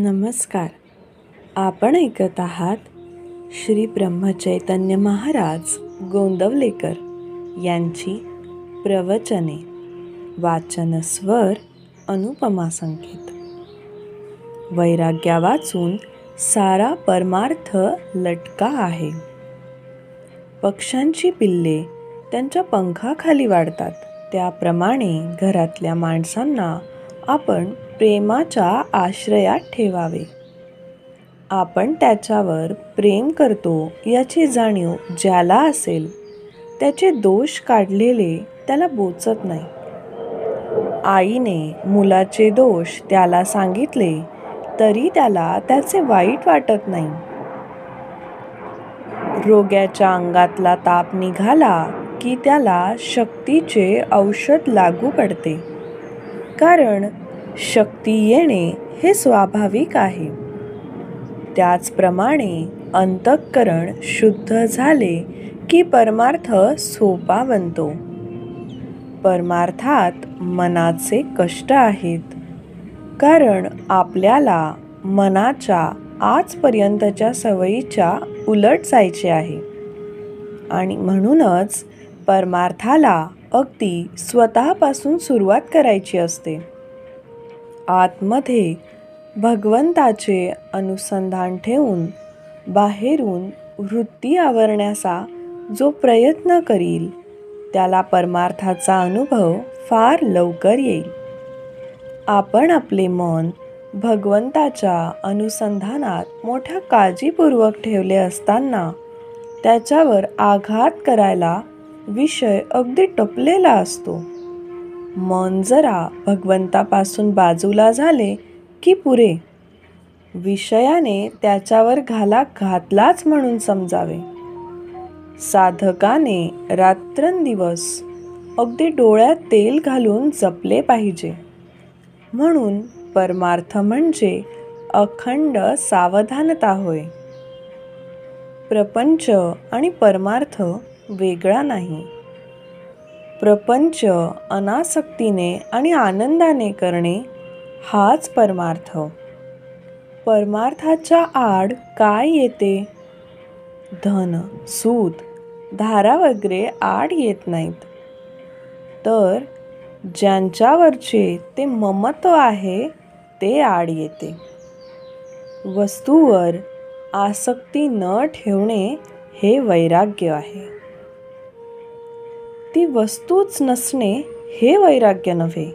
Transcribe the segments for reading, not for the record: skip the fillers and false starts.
नमस्कार. आपण ऐकत आहात श्री ब्रह्मचैतन्य महाराज गोंदवलेकर यांची प्रवचने. वाचन स्वर अनुपमा संकेत. वैराग्या वाचून सारा परमार्थ लटका आहे. पक्ष्यांची पिल्ले त्यांच्या पंखाखाली वाढतात, त्याप्रमाणे घरातल्या माणसांना आपण प्रेमाच्या आश्रयात ठेवावे. आपण त्याच्यावर प्रेम करतो याची जाणीव ज्याला असेल, त्याचे दोष काढलेले त्याला बोचत नाही. आईने मुलाचे दोष त्याला सांगितले तरी त्याला त्याचे वाईट वाटत नाही. रोग्याच्या अंगातला ताप निघाला की त्याला शक्तीचे औषध लागू पडते, कारण शक्ती येणे हे स्वाभाविक आहे. त्याचप्रमाणे अंतःकरण शुद्ध झाले की परमार्थ सोपा बनतो. परमार्थात मनाचे कष्ट आहेत, कारण आपल्याला मनाच्या आजपर्यंतच्या सवयीच्या उलट जायचे आहे, आणि म्हणूनच परमार्थाला अगदी स्वतःपासून सुरुवात करायची असते. आतमध्ये भगवंताचे अनुसंधान ठेवून बाहेरून वृत्ती आवरण्याचा जो प्रयत्न करील त्याला परमार्थाचा अनुभव फार लवकर येईल. आपण आपले मन भगवंताच्या अनुसंधानात मोठ्या काळजीपूर्वक ठेवले असताना त्याच्यावर आघात करायला विषय अगदी टपलेला असतो. मन जरा भगवंतापासून बाजूला झाले की पुरे, विषयाने त्याच्यावर घाला घातलाच म्हणून समजावे. साधकाने रात्रंदिवस अगदी डोळ्यात तेल घालून जपले पाहिजे. म्हणून परमार्थ म्हणजे अखंड सावधानता होय. प्रपंच आणि परमार्थ वेगळा नाही. प्रपंच अनासक्तीने आणि आनंदाने करणे हाच परमार्थ. परमार्थाच्या आड काय येते? धन, सूद, धारा वगैरे आड येत नाहीत, तर ज्यांच्यावरचे ते ममत्व आहे ते आड येते. वस्तूवर आसक्ती न ठेवणे हे वैराग्य आहे. ती वस्तूच नसणे हे वैराग्य नव्हे.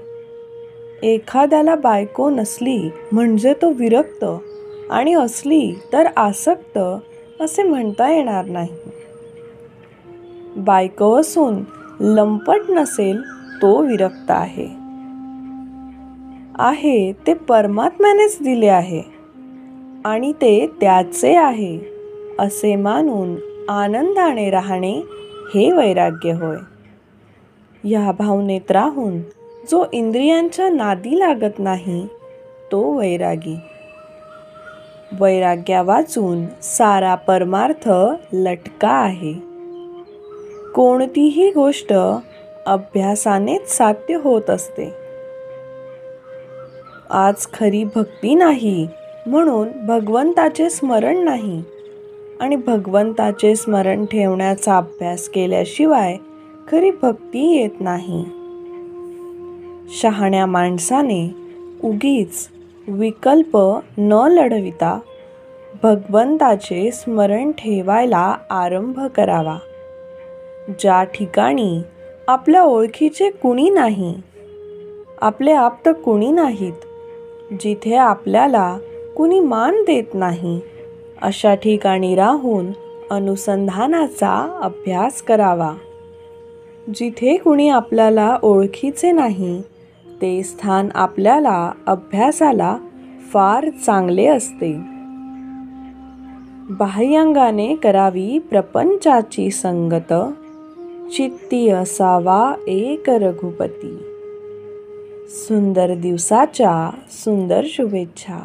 एखाद्याला बायको नसली म्हणजे तो विरक्त, आणि असली तर आसक्त असे म्हणता येणार नाही. बायको असून लंपट नसेल तो विरक्त आहे. ते परमात्म्यानेच दिले आहे आणि ते त्याचे आहे असे मानून आनंदाने राहणे हे वैराग्य होय. या भावनेत राहून जो इंद्रियांच्या नादी लागत नाही तो वैरागी. वैराग्या वाचून सारा परमार्थ लटका आहे. कोणतीही गोष्ट अभ्यासानेच साध्य होत असते. आज खरी भक्ती नाही म्हणून भगवंताचे स्मरण नाही, आणि भगवंताचे स्मरण ठेवण्याचा अभ्यास केल्याशिवाय खरी भक्ती येत नाही. शहाण्या माणसाने उगीच विकल्प न लढविता भगवंताचे स्मरण ठेवायला आरंभ करावा. ज्या ठिकाणी आपल्या ओळखीचे कुणी नाही, आपले आप्त कुणी नाहीत, जिथे आपल्याला कुणी मान देत नाही, अशा ठिकाणी राहून अनुसंधानाचा अभ्यास करावा. जिथे कुणी आपल्याला ओळखीचे नाही ते स्थान आपल्याला अभ्यासाला फार चांगले असते. बाह्यांगाने करावी प्रपंचाची संगत, चित्ती असावा एक रघुपती. सुंदर दिवसाच्या सुंदर शुभेच्छा.